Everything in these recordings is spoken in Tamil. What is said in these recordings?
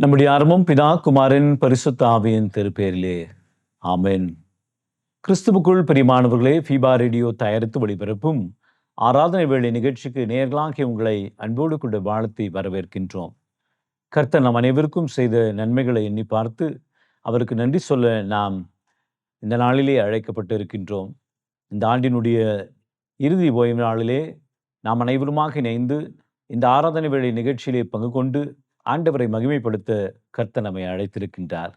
நம்முடைய ஆரம்பம் பிதா குமாரின் பரிசுத்த ஆவியின் திருப்பேரிலே ஆமென். கிறிஸ்துவுக்குள் பிரியமானவர்களே, ஃபீபா ரேடியோ தயாரித்து ஒளிபரப்பும் ஆராதனை வேளை நிகழ்ச்சிக்கு நேர்களாகிய உங்களை அன்போடு கொண்டு வாழ்த்தி வரவேற்கின்றோம். கர்த்தர் நம் அனைவருக்கும் செய்த நன்மைகளை எண்ணி பார்த்து அவருக்கு நன்றி சொல்ல நாம் இந்த நாளிலே அழைக்கப்பட்டு இருக்கின்றோம். இந்த ஆண்டினுடைய இறுதி ஓய்வு நாளிலே நாம் அனைவருமாக இணைந்து இந்த ஆராதனை வேளை நிகழ்ச்சியிலே பங்கு கொண்டு ஆண்டவரை மகிமைப்படுத்த கர்த்தர் நம்மை அழைத்திருக்கின்றார்.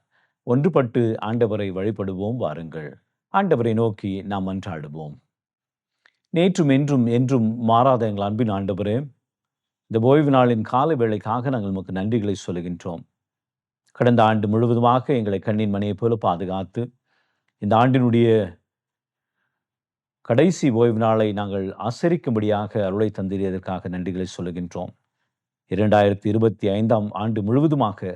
ஒன்றுபட்டு ஆண்டவரை வழிபடுவோம் வாருங்கள். ஆண்டவரை நோக்கி நாம் மன்றாடுவோம். நேற்றும் என்றும் என்றும் மாறாத எங்கள் அன்பின் ஆண்டவரே, இந்த ஓய்வு நாளின் கால வேளைக்காக நாங்கள் நமக்கு நன்றிகளை சொல்லுகின்றோம். கடந்த ஆண்டு முழுவதுமாக எங்களை கண்ணின் மணியைப் போல பாதுகாத்து இந்த ஆண்டினுடைய கடைசி ஓய்வு நாளை நாங்கள் ஆசரிக்கும்படியாக அருளை தந்திரியதற்காக நன்றிகளை சொல்லுகின்றோம். 2025 ஆண்டு முழுவதுமாக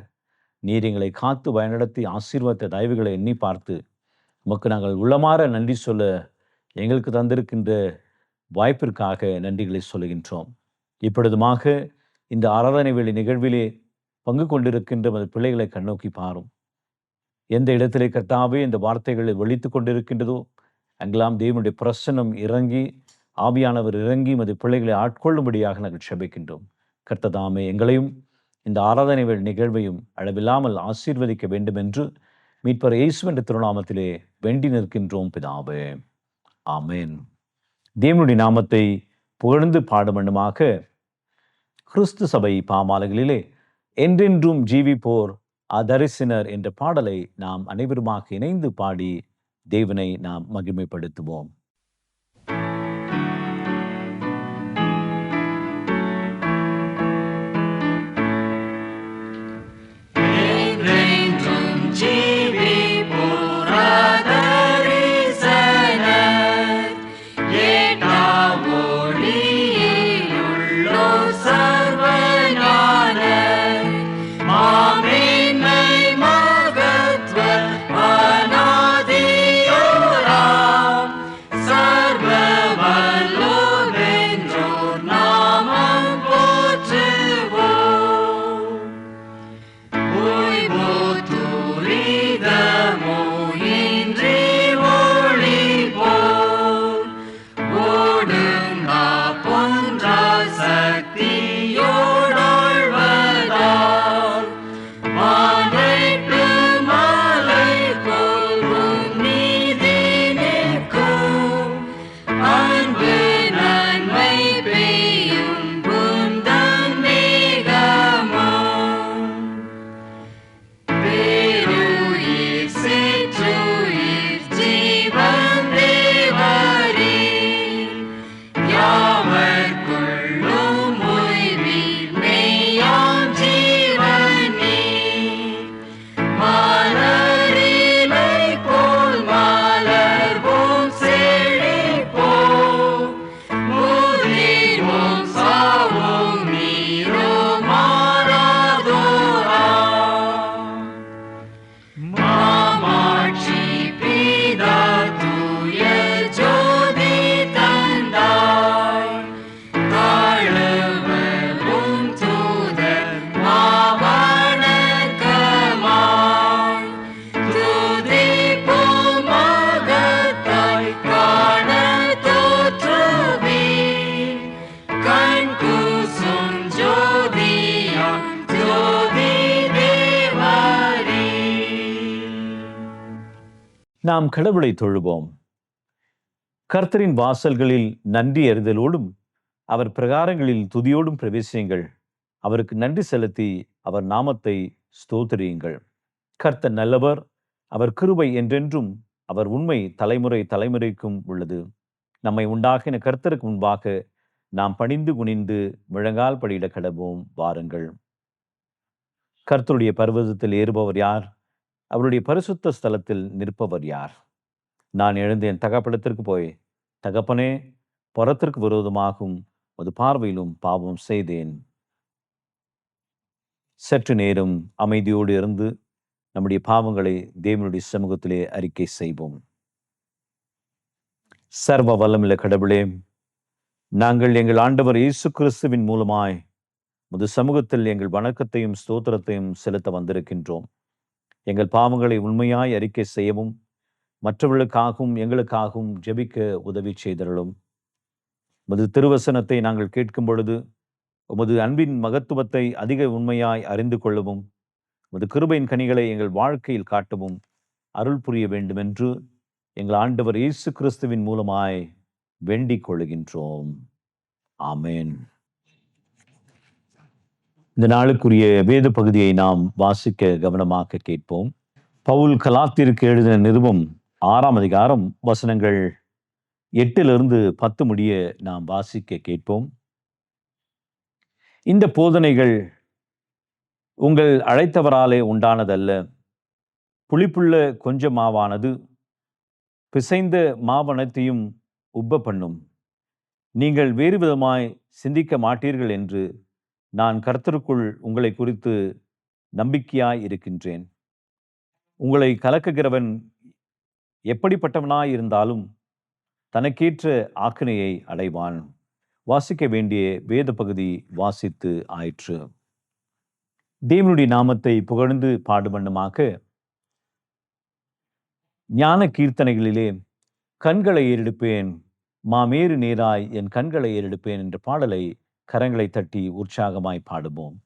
நீர் எங்களை காத்து வழிநடத்தி ஆசீர்வாத தயவுகளை எண்ணி பார்த்து உமக்கு நாங்கள் உள்ளமாற நன்றி சொல்ல எங்களுக்கு தந்திருக்கின்ற வாய்ப்பிற்காக நன்றிகளை சொல்லுகின்றோம். இப்பொழுதுமாக இந்த ஆராதனை வேளை நிகழ்விலே பங்கு கொண்டிருக்கின்ற அந்த பிள்ளைகளை கண்ணோக்கி பாரும். எந்த இடத்திலே கர்த்தாவே இந்த வார்த்தைகளை ஒழித்து கொண்டிருக்கின்றதோ அங்கெல்லாம் தேவனுடைய பிரசன்னம் இறங்கி, ஆவியானவர் இறங்கி அந்த பிள்ளைகளை ஆட்கொள்ளும்படியாக நாங்கள் செபிக்கின்றோம். கர்த்ததாமே எங்களையும் இந்த ஆராதனை வேளை நிகழ்வையும் அளவில்லாமல் ஆசீர்வதிக்க வேண்டும் என்று மீட்பர் இயேசுவின் திருநாமத்திலே வேண்டி நிற்கின்றோம் பிதாவே, ஆமென். தேவனுடைய நாமத்தை புகழ்ந்து பாடும் வண்ணமாக கிறிஸ்து சபை பாமாலைகளிலே என்றென்றும் ஜீவிப்போர் அதரிசினர் என்ற பாடலை நாம் அனைவருமாக இணைந்து பாடி தேவனை நாம் மகிமைப்படுத்துவோம். நாம் கடவுளை தொழுவோம். கர்த்தரின் வாசல்களில் நன்றி அறிதலோடும் அவர் பிரகாரங்களில் துதியோடும் பிரவேசியுங்கள். அவருக்கு நன்றி செலுத்தி அவர் நாமத்தை ஸ்தோத்திரியுங்கள். கர்த்தர் நல்லவர், அவர் கிருபை என்றென்றும், அவர் உண்மை தலைமுறை தலைமுறைக்கும் உள்ளது. நம்மை உண்டாக்கின கர்த்தருக்கு முன்பாக நாம் பணிந்து குனிந்து முழங்கால் படியிட கடவோம் வாருங்கள். கர்த்தருடைய பர்வதத்தில் ஏறுபவர் யார்? அவருடைய பரிசுத்த ஸ்தலத்தில் நிற்பவர் யார்? நான் எழுந்து என் தகப்படத்திற்கு போய், தகப்பனே, புறத்திற்கு விரோதமாகும் ஒரு பார்வையிலும் பாவம் செய்தேன். சற்று நேரம் அமைதியோடு இருந்து நம்முடைய பாவங்களை தேவனுடைய சமூகத்திலே அறிக்கை செய்வோம். சர்வ வல்லமுள்ள கடவுளே, நாங்கள் எங்கள் ஆண்டவர் இயேசு கிறிஸ்துவின் மூலமாய் உமது சமூகத்தில் எங்கள் வணக்கத்தையும் ஸ்தோத்திரத்தையும் செலுத்த வந்திருக்கின்றோம். எங்கள் பாவங்களை உண்மையாய் அறிக்கை செய்யவும், மற்றவர்களுக்காகவும் எங்களுக்காகவும் ஜெபிக்க உதவி செய்தருளும். உமது திருவசனத்தை நாங்கள் கேட்கும் பொழுது உமது அன்பின் மகத்துவத்தை அதிக உண்மையாய் அறிந்து கொள்ளவும், உமது கிருபையின் கனிகளை எங்கள் வாழ்க்கையில் காட்டவும் அருள் புரிய வேண்டுமென்று எங்கள் ஆண்டவர் இயேசு கிறிஸ்துவின் மூலமாய் வேண்டிக் கொள்கின்றோம். ஆமேன். இந்த நாளுக்குரிய வேத பகுதியை நாம் வாசிக்க கவனமாக கேட்போம். பவுல் கலாத்திற்கு எழுதின நிருபம் 6ஆம் அதிகாரம் வசனங்கள் 8-10 முடிய நாம் வாசிக்க கேட்போம். இந்த போதனைகள் உங்கள் அழைத்தவராலே உண்டானதல்ல. புளிப்புள்ள கொஞ்ச மாவானது பிசைந்த மாவனத்தையும் உப்ப பண்ணும். நீங்கள் வேறு விதமாய் சிந்திக்க மாட்டீர்கள் என்று நான் கர்த்தருக்குள் உங்களை குறித்து நம்பிக்கையாய் இருக்கின்றேன். உங்களை கலக்குகிறவன் எப்படிப்பட்டவனாய் இருந்தாலும் தனக்கேற்ற ஆக்கினையை அடைவான். வாசிக்க வேண்டிய வேத பகுதி வாசித்து ஆயிற்று. தேவனுடைய நாமத்தை புகழ்ந்து பாடுவண்ணமாக ஞான கீர்த்தனைகளிலே கண்களை ஏறெடுப்பேன், மாமேறு நேராய் என் கண்களை ஏறெடுப்பேன் என்ற பாடலை கரங்களை தட்டி உற்சாகமாய் பாடுவோம்.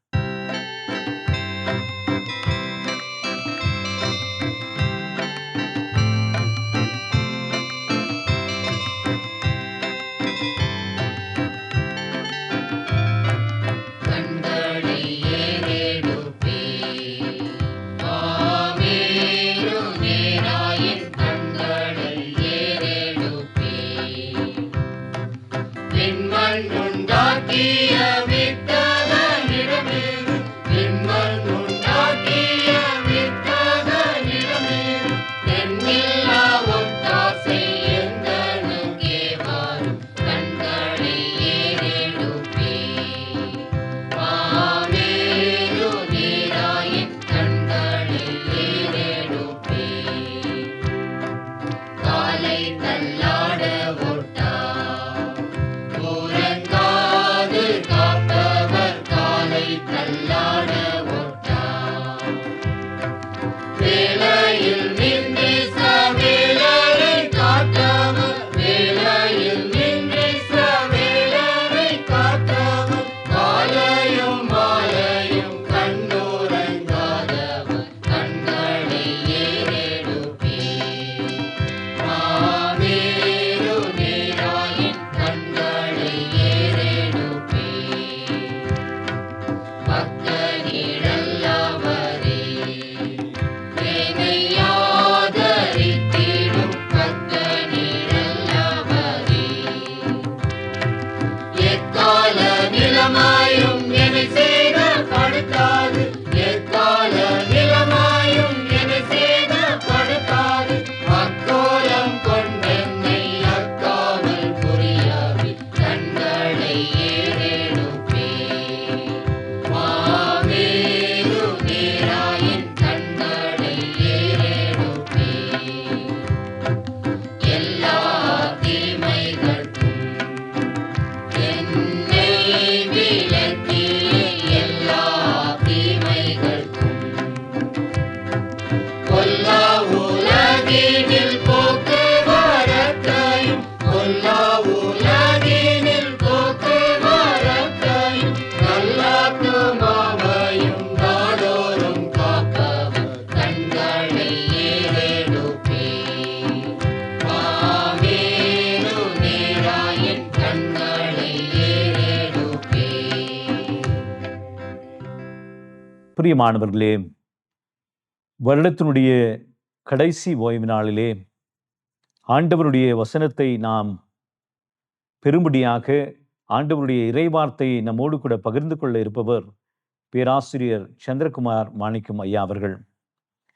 பிரியமானவர்களே, வருடத்தினுடைய கடைசி ஓய்வு நாளிலே ஆண்டவருடைய வசனத்தை நாம் பெரும்படியாக ஆண்டவருடைய இறைவார்த்தையை நம்மோடு கூட பகிர்ந்து கொள்ள இருப்பவர் பேராசிரியர் சந்திரகுமார் மாணிக்கம் ஐயா அவர்கள்.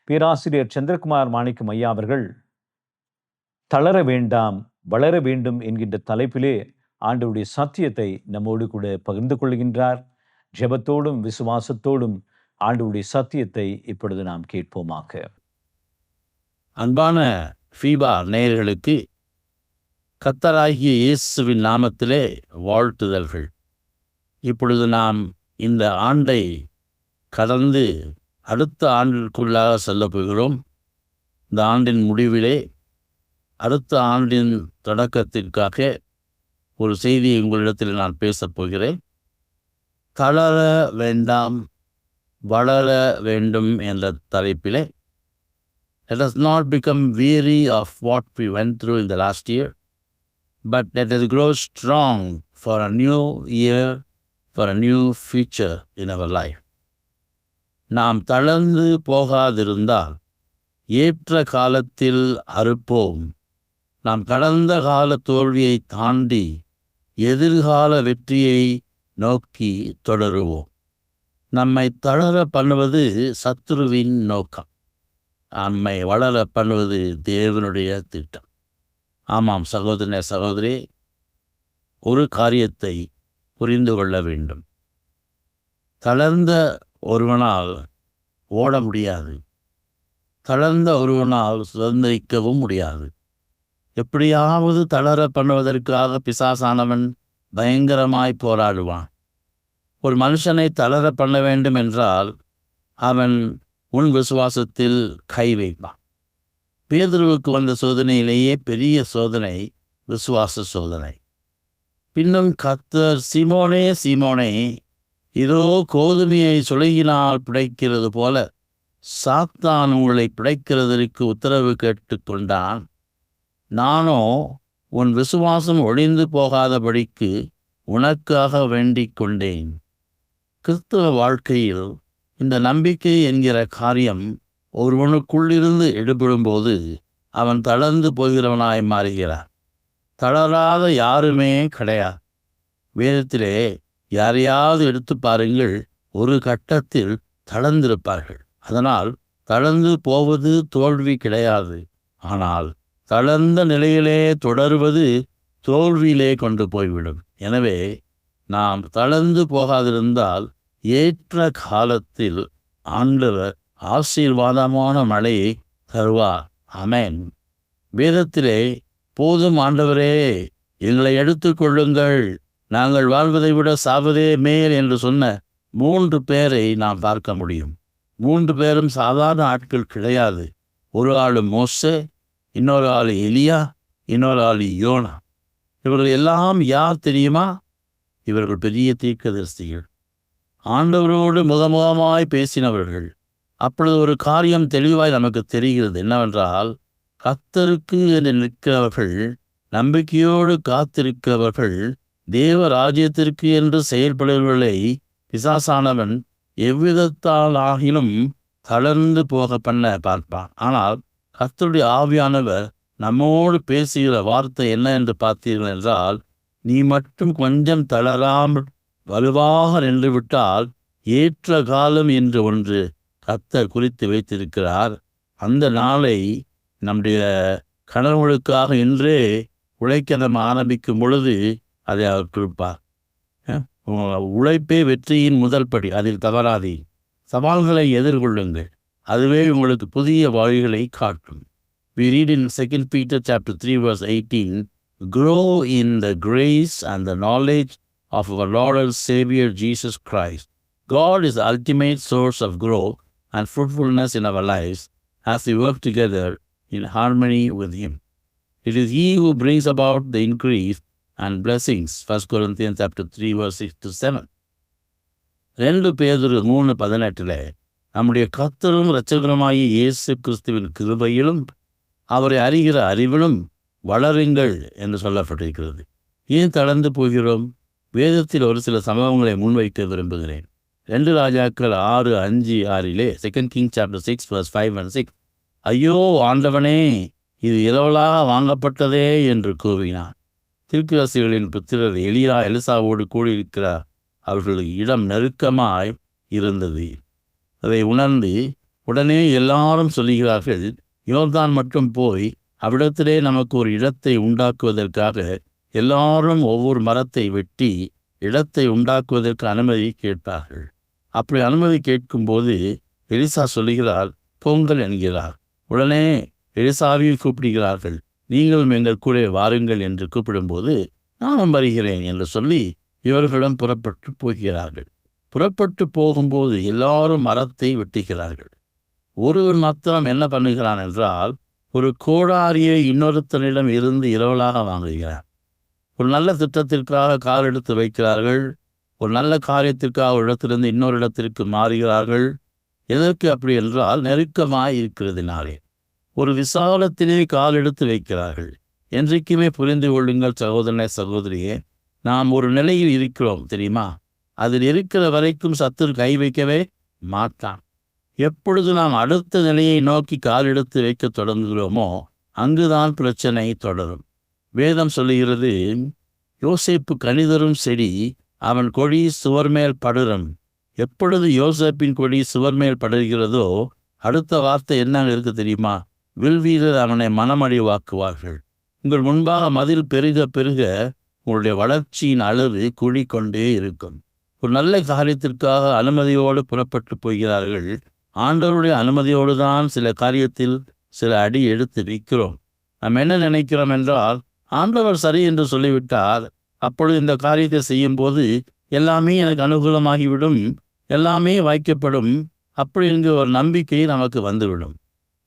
பேராசிரியர் சந்திரகுமார் மாணிக்கம் ஐயா அவர்கள் தளர வேண்டாம் வளர வேண்டும் என்கின்ற தலைப்பிலே ஆண்டவருடைய சத்தியத்தை நம்மோடு கூட பகிர்ந்து கொள்கின்றார். ஜெபத்தோடும் விசுவாசத்தோடும் ஆண்டவருடைய சத்தியத்தை இப்பொழுது நாம் கேட்போமாக. அன்பான ஃபீபா நேயர்களுக்கு கர்த்தராகிய இயேசுவின் நாமத்திலே வாழ்த்துதல்கள். இப்பொழுது நாம் இந்த ஆண்டை கடந்து அடுத்த ஆண்டிற்குள்ளாக செல்லப் போகிறோம். இந்த ஆண்டின் முடிவிலே அடுத்த ஆண்டின் தொடக்கத்திற்காக ஒரு செய்தியை உங்களிடத்தில் நான் பேசப் போகிறேன். தளர வேண்டாம், வளர வேண்டும் என்ற தலைப்பிலே, let us not become weary of what we went through in the last year, but let us grow strong for a new year, for a new future in our life. நாம் தளர்ந்து போகாதிருந்தால் ஏற்ற காலத்தில் அறுப்போம். நாம் கடந்த கால தோல்வியை தாண்டி எதிர்கால வெற்றியை நோக்கி தொடருவோம். நம்மை தளர பண்ணுவது சத்துருவின் நோக்கம், நம்மை வளர பண்ணுவது தேவனுடைய திட்டம். ஆமாம் சகோதரனே, சகோதரி, ஒரு காரியத்தை புரிந்து கொள்ள வேண்டும். தளர்ந்த ஒருவனால் ஓட முடியாது, தளர்ந்த ஒருவனால் சுதந்திரிக்கவும் முடியாது. எப்படியாவது தளர பண்ணுவதற்காக பிசாசானவன் பயங்கரமாய் போராடுவான். ஒரு மனுஷனை தளர பண்ண வேண்டும் என்றால் அவன் உன் விசுவாசத்தில் கை வைப்பான். பேதுருவுக்கு வந்த சோதனையிலேயே பெரிய சோதனை விசுவாச சோதனை. பின்னும் கர்த்தர், சீமோனே சீமோனே, இதோ கோதுமையை சுளையினால் பிடைக்கிறது போல சாத்தான் உங்களை பிடைக்கிறதற்கு உத்தரவு கேட்டுக்கொண்டான். நானோ உன் விசுவாசம் ஒழிந்து போகாதபடிக்கு உனக்காக வேண்டிக் கொண்டேன். கிறிஸ்தவ வாழ்க்கையில் இந்த நம்பிக்கை என்கிற காரியம் ஒருவனுக்குள்ளிருந்து எடுபடும்போது அவன் தளர்ந்து போகிறவனாய் மாறுகிறான். தளராத யாருமே கிடையாது. வேதத்திலே யாரையாவது எடுத்து பாருங்கள், ஒரு கட்டத்தில் தளர்ந்திருப்பார்கள். அதனால் தளர்ந்து போவது தோல்வி கிடையாது. ஆனால் தளர்ந்த நிலையிலே தொடருவது தோல்வியிலே கொண்டு போய்விடும். எனவே நாம் தளர்ந்து போகாதிருந்தால் ஏற்ற காலத்தில் ஆண்டவர் ஆசீர்வாதமான மழையை தருவார். ஆமென். வேதத்திலே போதும் ஆண்டவரே, எங்களை எடுத்துக்கொள்ளுங்கள், நாங்கள் வாழ்வதை விட சாவதே மேல் என்று சொன்ன 3 பேரை நாம் பார்க்க முடியும். 3 பேரும் சாதாரண ஆட்கள் கிடையாது. ஒரு ஆள் மோசே, இன்னொரு ஆள் எலியா, இன்னொரு ஆள் யோனா. இவர்கள் எல்லாம் யார் தெரியுமா? இவர்கள் பெரிய தீர்க்கதரிசிகள், ஆண்டவரோடு முகமுகமாய் பேசினவர்கள். அப்பொழுது ஒரு காரியம் தெளிவாய் நமக்கு தெரிகிறது. என்னவென்றால், கர்த்தருக்கு என்று நிற்கிறவர்கள், நம்பிக்கையோடு காத்திருக்கிறவர்கள், தேவ ராஜ்யத்திற்கு என்று செயல்படுவர்களை பிசாசானவன் எவ்விதத்தால் ஆகிலும் தளர்ந்து போக பண்ண பார்ப்பான். ஆனால் கர்த்தருடைய ஆவியானவர் நம்மோடு பேசுகிற வார்த்தை என்ன என்று பார்த்தீர்கள் என்றால், நீ மட்டும் கொஞ்சம் தளராமல் வலுவாக நின்று விட்டால் ஏற்ற காலம் என்று ஒன்று கர்த்தர் குறித்து வைத்திருக்கிறார். அந்த நாளை நம்முடைய கணவர்களுக்காக இன்றே உழைக்க நம்ம ஆரம்பிக்கும் பொழுது அதை அவர் கொடுப்பார். உழைப்பே வெற்றியின் முதல் படி, அதில் தவறாதே. சவால்களை எதிர்கொள்ளுங்கள், அதுவே உங்களுக்கு புதிய வழிகளை காட்டும். We read in 2 Peter chapter 3 verse 18, grow in the grace and the knowledge of our Lord and Savior Jesus Christ. God is the ultimate source of growth and fruitfulness in our lives as we work together in harmony with Him. It is He who brings about the increase and blessings. 1 Corinthians chapter 3 verse 6 to 7. 2 பேதுரு 3:18 நம்முடைய கர்த்தரும் இரட்சகருமாகிய இயேசு கிறிஸ்துவின் கிருபையிலும் அவரை அறிகிற அறிவிலும் வளருங்கள் என்று சொல்லப்பட்டிருக்கிறது. ஏன் தளர்ந்து போகிறோம்? வேதத்தில் ஒரு சில சம்பவங்களை முன்வைக்க விரும்புகிறேன். 2 ராஜாக்கள் 6:5-6 2 Kings chapter 6 verse 5 and 6. ஐயோ ஆண்டவனே, இது இரவலாக வாங்கப்பட்டதே என்று கூறினான். தீர்க்கதரிசிகளின் புத்திரர் எலியா எலிசாவோடு கூடியிருக்கிறார். அவர்களுக்கு இடம் நெருக்கமாய் இருந்தது. அதை உணர்ந்து உடனே எல்லாரும் சொல்லுகிறார்கள், யோர்தான் மட்டும் போய் அவ்விடத்திலே நமக்கு ஒரு இடத்தை உண்டாக்குவதற்காக எல்லாரும் ஒவ்வொரு மரத்தை வெட்டி இடத்தை உண்டாக்குவதற்கு அனுமதி கேட்பார்கள். அப்படி அனுமதி கேட்கும்போது எலிசா சொல்லுகிறார், போங்கள் என்கிறார். உடனே எலிசாவையும் கூப்பிடுகிறார்கள். நீங்களும் எங்கள் கூட வாருங்கள் என்று கூப்பிடும்போது நானும் வருகிறேன் என்று சொல்லி இவர்களிடம் புறப்பட்டு போகிறார்கள். புறப்பட்டு போகும்போது எல்லாரும் மரத்தை வெட்டுகிறார்கள். ஒருவன் மாத்திரம் என்ன பண்ணுகிறான் என்றால், ஒரு கோடாரியை இன்னொருத்தனிடம் இருந்து இரவலாக வாங்குகிறான். ஒரு நல்ல திட்டத்திற்காக கால் எடுத்து வைக்கிறார்கள். ஒரு நல்ல காரியத்திற்காக ஒரு இடத்திலிருந்து இன்னொரு இடத்திற்கு மாறுகிறார்கள். எதற்கு அப்படி என்றால், நெருக்கமாய் இருக்கிறதுனாலே. ஒரு விசாலத்திலே கால் எடுத்து வைக்கிறார்கள். என்றைக்குமே புரிந்து கொள்ளுங்கள் சகோதரனே, சகோதரியே, நாம் ஒரு நிலையில் இருக்கிறோம் தெரியுமா? அதில் இருக்கிற வரைக்கும் சத்துரு கை வைக்கவே மாட்டான். எப்பொழுது நாம் அடுத்த நிலையை நோக்கி கால் எடுத்து வைக்க தொடங்குகிறோமோ அங்குதான் பிரச்சனை தொடரும். வேதம் சொல்லுகிறது, யோசேப்பு கனிதரும் செடி, அவன் கொடி சுவர் மேல் படுறம். எப்பொழுது யோசேப்பின் கொடி சுவர் மேல் படுகிறதோ அடுத்த வார்த்தை என்ன இருக்கு தெரியுமா? வில்வீரர் அவனை மனமடிவாக்குவார்கள். உங்கள் முன்பாக மதில் பெருக பெருக உங்களுடைய வளர்ச்சியின் அளவு கூடிக்கொண்டே இருக்கும். ஒரு நல்ல காரியத்திற்காக அனுமதியோடு புறப்பட்டு போகிறார்கள். ஆண்டவருடைய அனுமதியோடு தான் சில காரியத்தில் சில அடி எடுத்து வைக்கிறோம். நாம் என்ன நினைக்கிறோம் என்றால், ஆண்டவர் சரி என்று சொல்லிவிட்டால் அப்பொழுது இந்த காரியத்தை செய்யும்போது எல்லாமே எனக்கு அனுகூலமாகிவிடும், எல்லாமே வாய்க்கப்படும், அப்படி என்கிற ஒரு நம்பிக்கை நமக்கு வந்துவிடும்.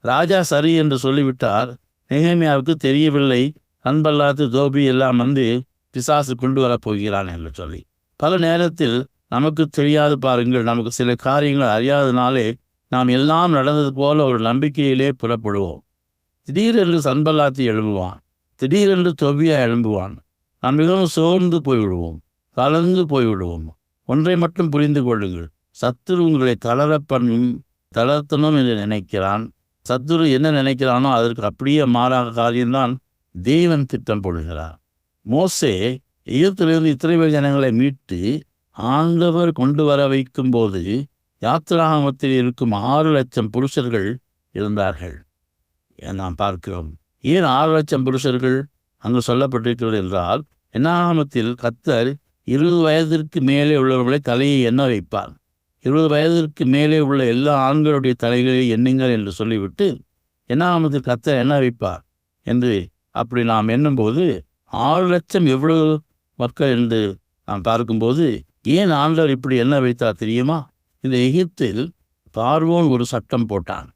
ராஜா சரி என்று சொல்லிவிட்டால் நெகேமியாவுக்கு தெரியவில்லை, அன்பல்லாத்து தோபி எல்லாம் வந்து பிசாசு கொண்டு வரப்போகிறான் என்று சொல்லி. பல நேரத்தில் நமக்கு தெரியாது பாருங்கள், நமக்கு சில காரியங்கள் அறியாதனாலே நாம் எல்லாம் நடந்தது போல ஒரு நம்பிக்கையிலே புறப்படுவோம். திடீரென்று சன்பல்லாத்தி எழும்புவான், திடீரென்று தொபியா எழும்புவான். நாம் மிகவும் சோர்ந்து போய்விடுவோம், கலந்து போய்விடுவோம். ஒன்றை மட்டும் புரிந்து கொள்ளுங்கள், சத்துரு உங்களை தளர்த்தணும் என்று நினைக்கிறான். சத்துரு என்ன நினைக்கிறானோ அதற்கு அப்படியே மாறாக காரியம்தான் தேவன் திட்டம் போடுகிறார். மோசே எகிப்திலிருந்து இஸ்ரவேல் ஜனங்களை மீட்டு ஆண்டவர் கொண்டு வர வைக்கும் போது யாத்திராகமத்தில் இருக்கும் 6 லட்சம் புருஷர்கள் இருந்தார்கள் நாம் பார்க்கிறோம். ஏன் 6 லட்சம் புருஷர்கள் அங்கு சொல்லப்பட்டிருக்கிறது என்றால், என்னாகமத்தில் கர்த்தர் 20 வயதிற்கு மேலே உள்ளவர்களை தலையை எண்ண வைப்பார். 20 வயதிற்கு மேலே உள்ள எல்லா ஆண்களுடைய தலைகளை எண்ணுங்கள் என்று சொல்லிவிட்டு என்னாகமத்தில் கர்த்தர் எண்ண வைப்பார் என்று அப்படி நாம் எண்ணும்போது 6 லட்சம் எவ்வளவு மக்கள் என்று நாம் பார்க்கும்போது, ஏன் ஆண்டவர் இப்படி எண்ண வைத்தார் தெரியுமா? இந்த எகிப்தில் பார்வோன் ஒரு சட்டம் போட்டான்.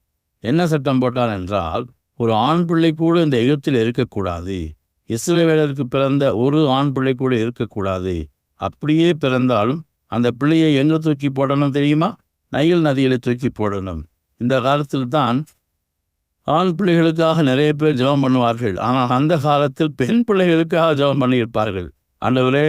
என்ன சட்டம் போட்டான் என்றால், ஒரு ஆண் பிள்ளை கூட இந்த எகிப்தில் இருக்கக்கூடாது. இஸ்ரவேலருக்கு பிறந்த ஒரு ஆண் பிள்ளை கூட இருக்கக்கூடாது. அப்படியே பிறந்தாலும் அந்த பிள்ளையை எங்கே தூக்கி போடணும் தெரியுமா? நைல் நதியில் தூக்கி போடணும். இந்த காலத்தில் தான் ஆண் பிள்ளைகளுக்காக நிறைய பேர் ஜெபம் பண்ணுவார்கள். ஆனால் அந்த காலத்தில் பெண் பிள்ளைகளுக்காக ஜெபம் பண்ணியிருப்பார்கள். ஆண்டவரே,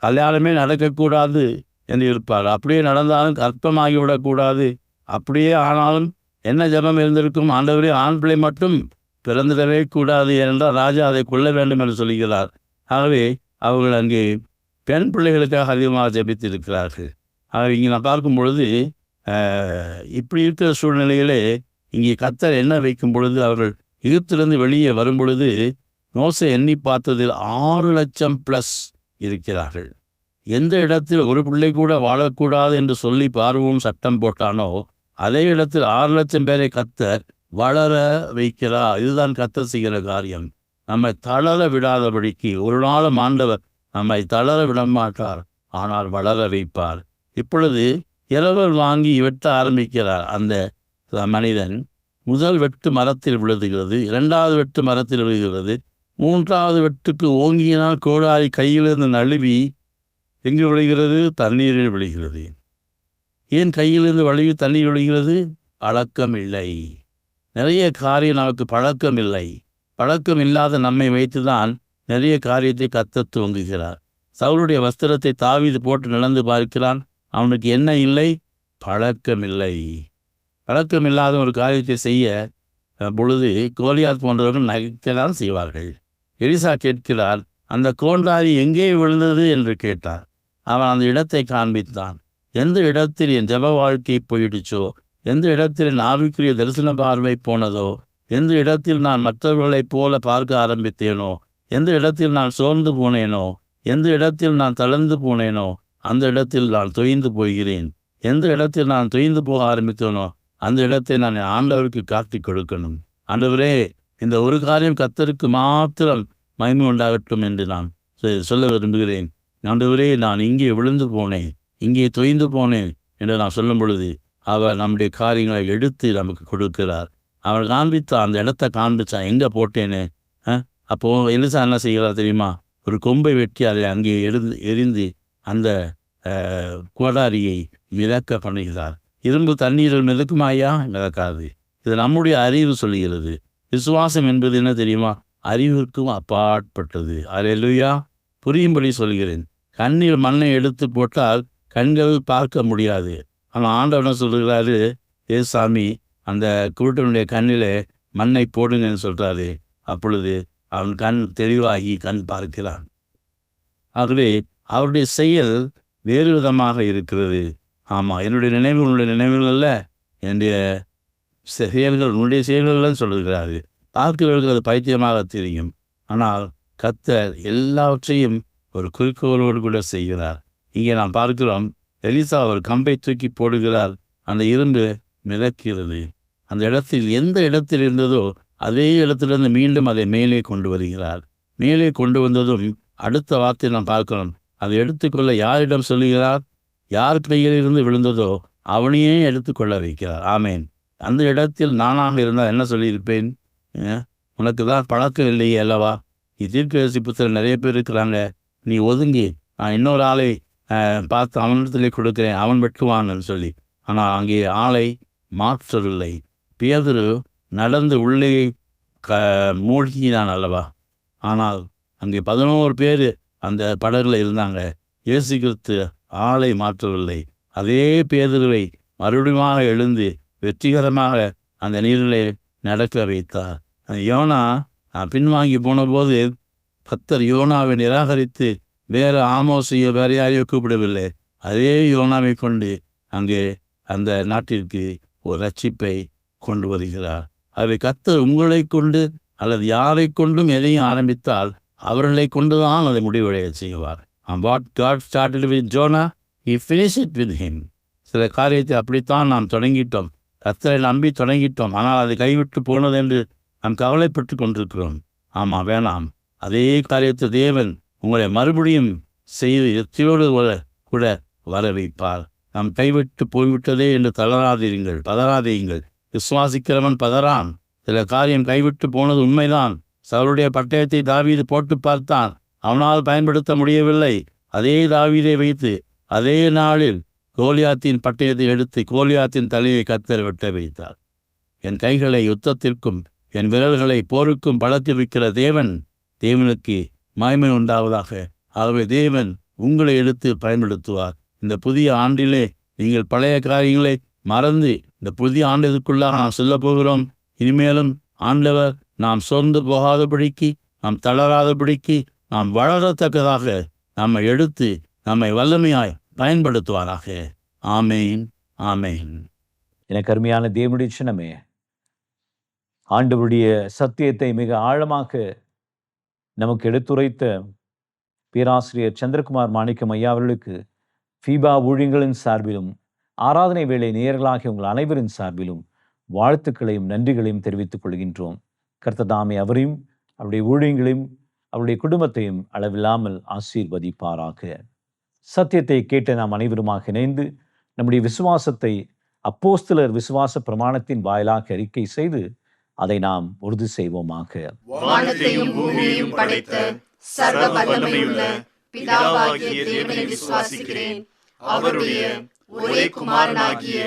கல்யாணமே நடக்கக்கூடாது என்று இருப்பார். அப்படியே நடந்தாலும் கர்ப்பமாகிவிடக்கூடாது. அப்படியே ஆனாலும் என்ன ஜெபம் இருந்திருக்கும்? ஆண்டவரே, ஆண் பிள்ளை மட்டும் பிறந்திடவே கூடாது என்றால் ராஜா அதை கொள்ள வேண்டும் என்று சொல்கிறார். ஆகவே அவர்கள் அங்கே பெண் பிள்ளைகளுக்காக அதிகமாக ஜெபித்திருக்கிறார்கள். ஆகவே இங்கே நான் பார்க்கும் பொழுது இப்படி இருக்கிற சூழ்நிலையிலே இங்கே கர்த்தர் என்ன வைக்கும் பொழுது அவர்கள் எகிப்திலிருந்து வெளியே வரும் பொழுது மோசே எண்ணி பார்த்ததில் 6 லட்சம் ப்ளஸ் இருக்கிறார்கள். எந்த இடத்தில் ஒரு பிள்ளை கூட வாழக்கூடாது என்று சொல்லி பார்வோம் சட்டம் போட்டானோ அதே இடத்தில் 6 லட்சம் பேரை கர்த்தர் வளர வைக்கிறார். இதுதான் கர்த்தர் செய்கிற காரியம். நம்மை தளர விடாதபடிக்கு ஒரு நாளும் ஆண்டவர் நம்மை தளர விடமாட்டார், ஆனால் வளர வைப்பார். இப்பொழுது இரவல் வாங்கி வெட்ட ஆரம்பிக்கிறார். அந்த மனிதன் முதல் வெட்டு மரத்தில் விழுதுகிறது, 2வது வெட்டு மரத்தில் விழுகிறது, 3வது வெட்டுக்கு ஓங்கியினால் கோடாரி கையிலிருந்து நழுவி எங்கு விழுகிறது? தண்ணீரில் விழுகிறது. ஏன் கையிலிருந்து வழுவி தண்ணீர் விழுகிறது? பழக்கம் இல்லை. நிறைய காரியம் நமக்கு பழக்கம் இல்லை. பழக்கம் இல்லாத நம்மை வைத்துதான் நிறைய காரியத்தை கர்த்தர் துவங்குகிறார். சவுலுடைய வஸ்திரத்தை தாவீது போட்டு நடந்து பார்க்கிறான். அவனுக்கு என்ன இல்லை? பழக்கம் இல்லை. பழக்கம் இல்லாத ஒரு காரியத்தை செய்ய பொழுது கோலியாத் போன்றவர்கள் நகைக்கதான் செய்வார்கள். எலிசா கேட்கிறார், அந்த கோண்டாரி எங்கே விழுந்தது என்று கேட்டார். அவன் அந்த இடத்தை காண்பித்தான். எந்த இடத்தில் என் ஜெப வாழ்க்கை போயிடுச்சோ, எந்த இடத்தில் என் ஆவிக்குரிய தரிசன பார்வை போனதோ, எந்த இடத்தில் நான் மற்றவர்களைப் போல பார்க்க ஆரம்பித்தேனோ, எந்த இடத்தில் நான் சோர்ந்து போனேனோ, எந்த இடத்தில் நான் தளர்ந்து போனேனோ அந்த இடத்தில் நான் தொய்ந்து போகிறேன். எந்த இடத்தில் நான் தொய்ந்து போக ஆரம்பித்தேனோ அந்த இடத்தை நான் ஆண்டவருக்கு காட்டி கொடுக்கணும். ஆண்டவரே, இந்த ஒரு காரியம் கர்த்தருக்கு மாத்திரம் மகிமை உண்டாகட்டும் என்று நான் சொல்ல விரும்புகிறேன். ஆண்டவரே, நான் இங்கே விழுந்து போனேன், இங்கே தொய்ந்து போனேன் என்று நான் சொல்லும் பொழுது அவர் நம்முடைய காரியங்களை எடுத்து நமக்கு கொடுக்கிறார். அவர் காண்பித்தா, அந்த இடத்த காண்பிச்சா, எங்கே போட்டேன்னு. அப்போது எலிசா என்ன செய்கிறார் தெரியுமா? ஒரு கொம்பை வெட்டி அதை அங்கே எரிந்து அந்த கோடாரியை மிதக்க பண்ணுகிறார். இரும்பு தண்ணீரில் மிதக்குமாயா? மிதக்காது. இது நம்முடைய அறிவு சொல்லுகிறது. விசுவாசம் என்பது என்ன தெரியுமா? அறிவிற்கும் அப்பாற்பட்டது. அல்லேலூயா. புரியும்படி சொல்கிறேன். கண்ணில் மண்ணை எடுத்து போட்டால் கண்கள் பார்க்க முடியாது. ஆனால் ஆண்டவர் என்ன சொல்கிறாரு? ஏசாமி அந்த குருட்டனுடைய கண்ணில் மண்ணை போடுங்கன்னு சொல்கிறாரு. அப்பொழுது அவன் கண் தெளிவாகி கண் பார்க்கிறான். ஆகவே அவருடைய செயல் வேறு விதமாக இருக்கிறது. ஆமாம், என்னுடைய நினைவுகள் உன்னுடைய நினைவுகள் அல்ல, என்னுடைய செயல்கள் உன்னுடைய செயல்கள்னு சொல்லுகிறாரு. பார்க்கிறவர்கள் அது பைத்தியமாக தெரியும். ஆனால் கர்த்தர் எல்லாவற்றையும் ஒரு குறிக்கோளோடு கூட செய்கிறார். இங்கே நாம் பார்க்கிறோம், எலிசா ஒரு கம்பை தூக்கி போடுகிறார். அந்த இரும்பு மிதக்கிறது. அந்த இடத்தில் எந்த இடத்தில் இருந்ததோ அதே இடத்திலிருந்து மீண்டும் அதை மேலே கொண்டு வருகிறார். மேலே கொண்டு வந்ததும் அடுத்த வார்த்தை நாம் பார்க்கிறோம். அதை எடுத்துக்கொள்ள யாரிடம் சொல்லுகிறார்? யார் கையிலிருந்து விழுந்ததோ அவனையே எடுத்துக்கொள்ள வைக்கிறார். ஆமேன். அந்த இடத்தில் நானாக இருந்தால் என்ன சொல்லியிருப்பேன்? உனக்கு தான் பழக்கம் இல்லையே அல்லவா? தீர்க்கதரிசி புத்தகம் நிறைய பேர் இருக்கிறாங்க, நீ ஒதுங்கி நான் இன்னொரு ஆளை பார்த்து அவனிடத்திலே கொடுக்குறேன், அவன் வெட்டுவான்னு சொல்லி. ஆனால் அங்கே ஆளை மாற்றவில்லை. பேதுரு நடந்து உள்ளே மூழ்கினான் அல்லவா? ஆனால் அங்கே 11 பேர் அந்த படகுல இருந்தாங்க. இயேசு கிறிஸ்து ஆளை மாற்றவில்லை. அதே பேதுருவை மறுபடியும் எழுந்து வெற்றிகரமாக அந்த நீரிலே நடக்க வைத்தார். யோனா பின்வாங்கி போனபோது கர்த்தர் யோனாவை நிராகரித்து வேறு ஆமோசையோ வேறு யாரையோ கூப்பிடவில்லை. அதே யோனாவை கொண்டு அங்கே அந்த நாட்டிற்கு ஒரு ரட்சிப்பை கொண்டு வருகிறார். அதை கர்த்தர் உங்களை கொண்டு அல்லது யாரை கொண்டும் எதையும் ஆரம்பித்தால் அவர்களை கொண்டுதான் அதை முடிவடைய செய்வார். What God started with Jonah, he finished it with him. சில காரியத்தை அப்படித்தான் நாம் தொடங்கிட்டோம், கர்த்தரை நம்பி தொடங்கிட்டோம். ஆனால் அதை கைவிட்டு போனது என்று நாம் கவலைப்பட்டு கொண்டிருக்கிறோம். ஆமாம், வேணாம். அதே காரியத்தை தேவன் உங்களை மறுபடியும் செய்து எத்தியோடு கூட வர வைப்பார். நாம் கைவிட்டு போய்விட்டதே என்று பதறாதீங்கள். விசுவாசிக்கிறவன் பதறான். சில காரியம் கைவிட்டு போனது உண்மைதான். சவுலுடைய பட்டயத்தை தாவீது போட்டு பார்த்தான், அவனால் பயன்படுத்த முடியவில்லை. அதே தாவீதை வைத்து அதே நாளில் கோலியாத்தின் பட்டயத்தை எடுத்து கோலியாத்தின் தலையை கர்த்தர் வெட்ட வைத்தார். என் கைகளை யுத்தத்திற்கும் என் விரல்களை போருக்கும் பழக்கிவிக்கிற தேவனுக்கு மகிமை உண்டாவதாக. ஆகவே தேவன் உங்களை எடுத்து பயன்படுத்துவார். இந்த புதிய ஆண்டிலே நீங்கள் பழைய காரியங்களை மறந்து இந்த புதிய ஆண்டிற்குள்ளாக நாம் செல்ல போகிறோம். இனிமேலும் ஆண்டவர் நாம் சோர்ந்து போகாதபடிக்கு, நாம் தளராதபடிக்கு, நாம் வளரத்தக்கதாக நம்மை எடுத்து நம்மை வல்லமையாய் பயன்படுத்துவாராக. ஆமேன், ஆமேன். எனக்கு அருமையான தேவனுடைய சின்னமே, ஆண்டவருடைய சத்தியத்தை மிக ஆழமாக நமக்கு எடுத்துரைத்த பேராசிரியர் சந்திரகுமார் மாணிக்கம் ஐயா அவர்களுக்கு ஃபீபா ஊழியங்களின் சார்பிலும் ஆராதனை வேளை நேயர்களாகிய உங்கள் அனைவரின் சார்பிலும் வாழ்த்துக்களையும் நன்றிகளையும் தெரிவித்துக் கொள்கின்றோம். கர்த்ததாமே அவரையும் அவருடைய ஊழியங்களையும் அவருடைய குடும்பத்தையும் அளவில்லாமல் ஆசீர்வதிப்பாராக. சத்தியத்தை கேட்ட நாம் அனைவருமாக இணைந்து நம்முடைய விசுவாசத்தை அப்போஸ்தலர் விசுவாச பிரமாணத்தின் வாயிலாக அறிக்கை செய்து அதை நாம் உறுதி செய்வோமாக. வானத்தையும் பூமியையும் படைத்த சர்வ வல்லமையுள்ள பிதாவாகிய தேவனை விசுவாசிக்கிறேன். அவருடைய ஒரே குமாரனாகிய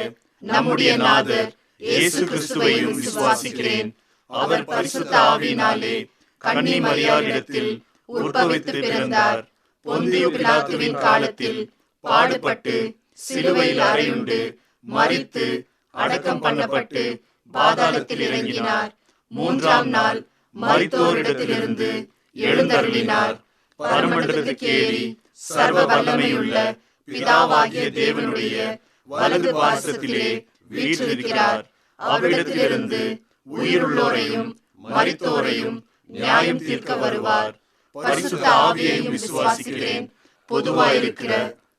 நம்முடைய நாதர் இயேசு கிறிஸ்துவையும் விசுவாசிக்கிறேன். அவர் பரிசுத்த ஆவியினாலே கன்னி மரியாளிடத்தில் உற்பவித்து பிறந்தார். பொந்தியு பிலாத்துவின் காலத்தில் பாடுபட்டு சிலுவையில் அறையுண்டு மரித்து அடக்கம் பண்ணப்பட்டு பாதாளத்தில் இறங்கினார். 3ஆம் நாள் மரித்தோரிடத்திலிருந்து எழுந்தருளினார். பரமண்டலத்துக்கு ஏறி சர்வ வல்லமையுள்ள பிதாவாகிய தேவனுடைய வலது பாசத்திலே வீற்றிருக்கிறார். அவரிடத்திலிருந்து உயிருள்ளோரையும் மரித்தோரையும் நியாயம் தீர்க்க வருவார். பரிசுத்த ஆவியையும் விசுவாசிக்கிறேன். பொதுவாயிருக்கிற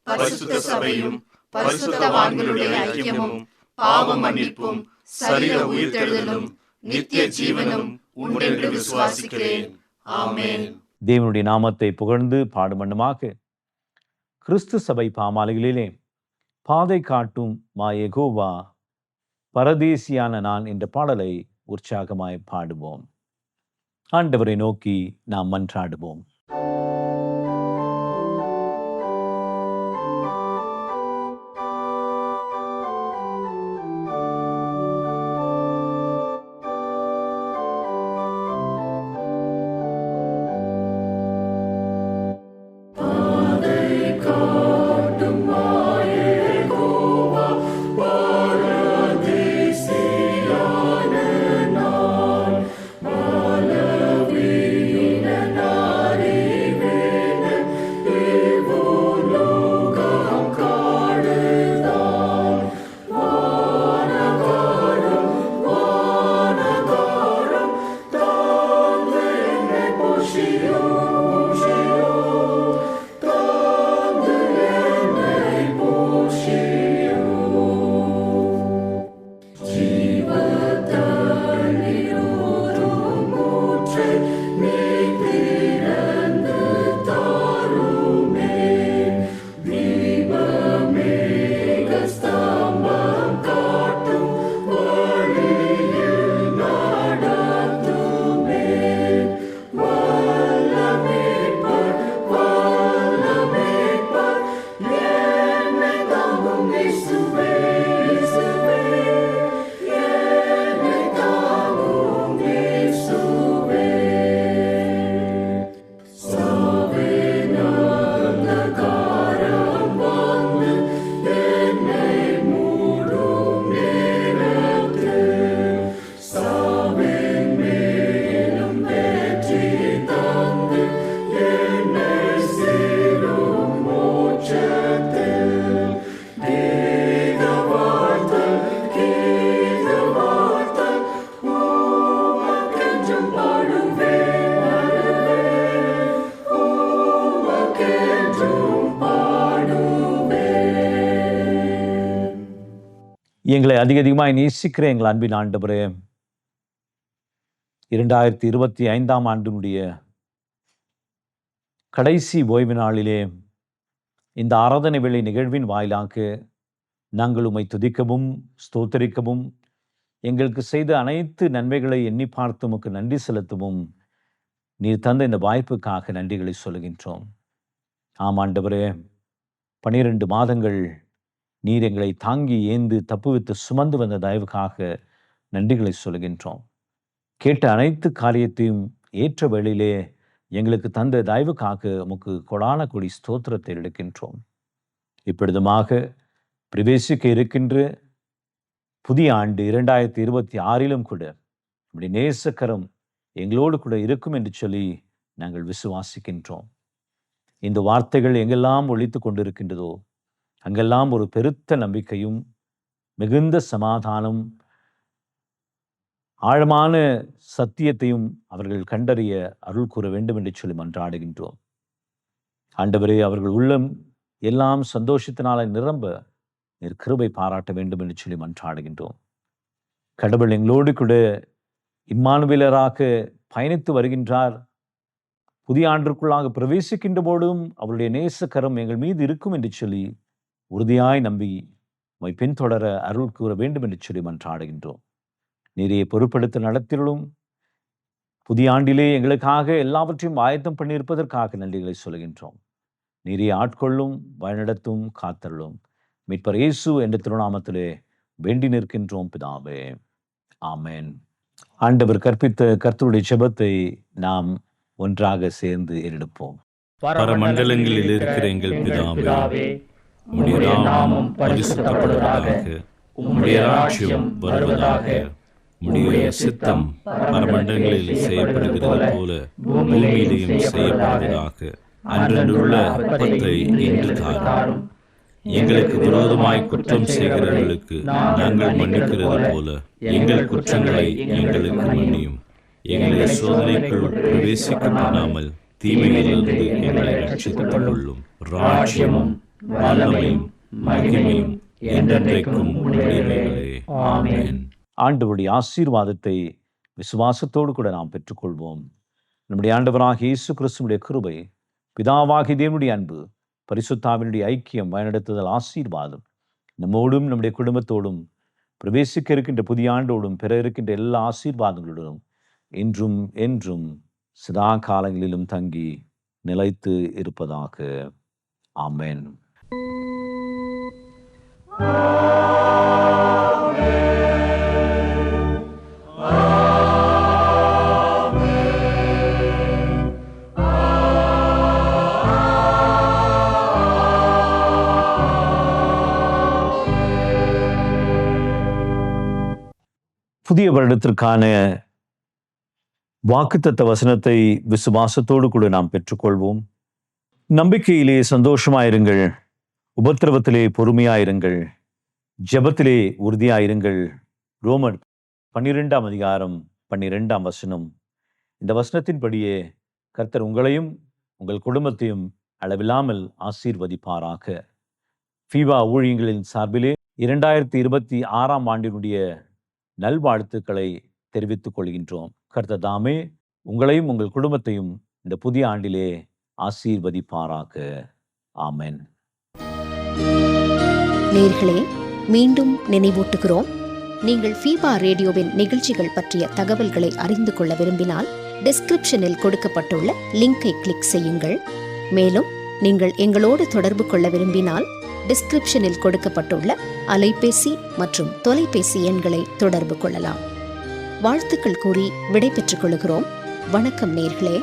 பரிசுத்த சபையும் பரிசுத்தவான்களுடைய ஐக்கியமும் பாவ மன்னிப்பும் சரீர உயிர்த்தெழுதலும் நித்திய ஜீவனும் உண்டென்று விசுவாசிக்கிறேன். ஆமென். தேவனுடைய நாமத்தை புகழ்ந்து பாடுமண்ணுமாக கிறிஸ்து சபை பாமாலைகளிலே பாதை காட்டும் மா யெகோவா, பரதேசியான நான் என்ற பாடலை உற்சாகமாய் பாடுவோம். ஆண்டவரை நோக்கி நாம் மன்றாடுவோம். எங்களை அதிகமாய் நேசிக்கிற எங்கள் அன்பின் ஆண்டவரே, 2025ஆம் ஆண்டினுடைய கடைசி ஓய்வு நாளிலே இந்த ஆராதனை வேளை நிகழ்வின் வாயிலாக நாங்கள் உம்மை துதிக்கவும் ஸ்தோத்தரிக்கவும், எங்களுக்கு செய்த அனைத்து நன்மைகளை எண்ணி பார்த்து உமக்கு நன்றி செலுத்தவும் நீர் தந்த இந்த வாய்ப்புக்காக நன்றிகளை சொல்லுகின்றோம். ஆம் ஆண்டவரே, 12 மாதங்கள் நீர் எங்களை தாங்கி ஏந்து தப்புவித்து சுமந்து வந்த தயவுக்காக நன்றிகளை சொல்லுகின்றோம். கேட்ட அனைத்து காரியத்தையும் ஏற்ற வேளையிலே எங்களுக்கு தந்த தயவுக்காக உமக்கு கொடான கொடி ஸ்தோத்திரத்தை எடுக்கின்றோம். இப்பொழுதுமாக பிரவேசிக்க இருக்கின்ற புதிய ஆண்டு 2026 கூட நம்முடைய நேசக்கரம் எங்களோடு கூட இருக்கும் என்று சொல்லி நாங்கள் விசுவாசிக்கின்றோம். இந்த வார்த்தைகள் எங்கெல்லாம் ஒலித்து கொண்டிருக்கின்றதோ அங்கெல்லாம் ஒரு பெருத்த நம்பிக்கையும் மிகுந்த சமாதானம், ஆழமான சத்தியத்தையும் அவர்கள் கண்டறிய அருள் கூற வேண்டும் என்று சொல்லி மன்றாடுகின்றோம். ஆண்டவரே, அவர்கள் உள்ளம் எல்லாம் சந்தோஷத்தினால நிரம்ப நீர் கிருபை பாராட்ட வேண்டும் என்று சொல்லி மன்றாடுகின்றோம். கடவுள் எங்களோடு கூட இம்மானுவேலராக பயணித்து வருகின்றார். புதிய ஆண்டிற்குள்ளாக பிரவேசிக்கின்ற போதும் அவருடைய நேசக்கரம் எங்கள் மீது இருக்கும் என்று சொல்லி உறுதியாய் நம்பி உம்மை பின்தொடர அருள் கூற வேண்டும் என்று சொல்லி மன்றாடுகின்றோம். நீரே பொறுப்படுத்த நடத்திலும் புதிய ஆண்டிலே எங்களுக்காக எல்லாவற்றையும் ஆயத்தம் பண்ணியிருப்பதற்காக நன்றிகளை சொல்கின்றோம். நீரே ஆட்கொள்ளும், வழிநடத்தும், காத்தருளும். மீட்பர் இயேசு என்ற திருநாமத்திலே வேண்டி நிற்கின்றோம் பிதாவே, ஆமென். ஆண்டவர் கற்பித்த கர்த்தருடைய ஜெபத்தை நாம் ஒன்றாக சேர்ந்து ஏறெடுப்போம். பரமண்டலங்களில் இருக்கிற எங்கள் பிதாவே, உம்முடைய நாமம் பரிசுத்தப்படுவதாக, உம்முடைய ராஜ்யம் வருவதாக, உம்முடைய சித்தம் பரமண்டலங்களில் செய்யப்படுகிறது போல பூமியிலேயும் செய்யப்படுவதாக. அன்றன்றுள்ள அப்பத்தை இன்று தாரும். எங்களுக்கு விரோதமாய் குற்றம் செய்கிறவர்களுக்கு நாங்கள் மன்னிக்கிறது போல எங்கள் குற்றங்களை எங்களுக்கு மன்னியும். எங்களை சோதனைக்குள் பிரவேசிக்க பண்ணாமல் தீமையிலிருந்து எங்களை ரட்சித்துக் கொள்ளும். ராஜ்யமும் வல்லமையும் மகிமையும் என்றென்றைக்கும் உடையவைகளே. ஆமென். ஆண்டவருடைய ஆசீர்வாதத்தை விசுவாசத்தோடு கூட நாம் பெற்றுக்கொள்வோம். நம்முடைய ஆண்டவராகிய இயேசு கிறிஸ்துவினுடைய கிருபை, பிதாவாகிய தேவனுடைய அன்பு, பரிசுத்தாவினுடைய ஐக்கியம், வழிநடத்துதல், ஆசீர்வாதம் நம்மோடும் நம்முடைய குடும்பத்தோடும் பிரவேசிக்க இருக்கின்ற புதிய ஆண்டோடும் பெற இருக்கின்ற எல்லா ஆசீர்வாதங்களுடனும் இன்றும் என்றும் சதா காலங்களிலும் தங்கி நிலைத்து இருப்பதாக. ஆமென். புதிய வருடத்திற்கான வாக்குத்தத்த வசனத்தை விசுவாசத்தோடு கூட நாம் பெற்றுக்கொள்வோம். நம்பிக்கையிலே சந்தோஷமாயிருங்கள், உபத்திரவத்திலே பொறுமையாயிருங்கள், ஜெபத்திலே உறுதியாயிருங்கள். ரோமர் 12ஆம் அதிகாரம் 12ஆம் வசனம். இந்த வசனத்தின்படியே கர்த்தர் உங்களையும் உங்கள் குடும்பத்தையும் அளவில்லாமல் ஆசீர்வதிப்பாராக. ஃபீபா ஊழியங்களின் சார்பிலே 2026ஆம் ஆண்டினுடைய நல்வாழ்த்துக்களை தெரிவித்துக் கொள்கின்றோம். கர்த்தர் தாமே உங்களையும் உங்கள் குடும்பத்தையும் இந்த புதிய ஆண்டிலே ஆசீர்வதிப்பாராக. ஆமென். நேயர்களே, மீண்டும் நினைவூட்டுகிறோம், நீங்கள் ஃபீபா ரேடியோவின் நிகழ்ச்சிகள் பற்றிய தகவல்களை அறிந்து கொள்ள விரும்பினால் டிஸ்கிரிப்ஷனில் கொடுக்கப்பட்டுள்ள லிங்கை கிளிக் செய்யுங்கள். மேலும் நீங்கள் எங்களோடு தொடர்பு கொள்ள விரும்பினால் டிஸ்கிரிப்ஷனில் கொடுக்கப்பட்டுள்ள அலைபேசி மற்றும் தொலைபேசி எண்களை தொடர்பு கொள்ளலாம். வாழ்த்துக்கள் கூறி விடை பெற்றுக் கொள்கிறோம். வணக்கம் நேயர்களே.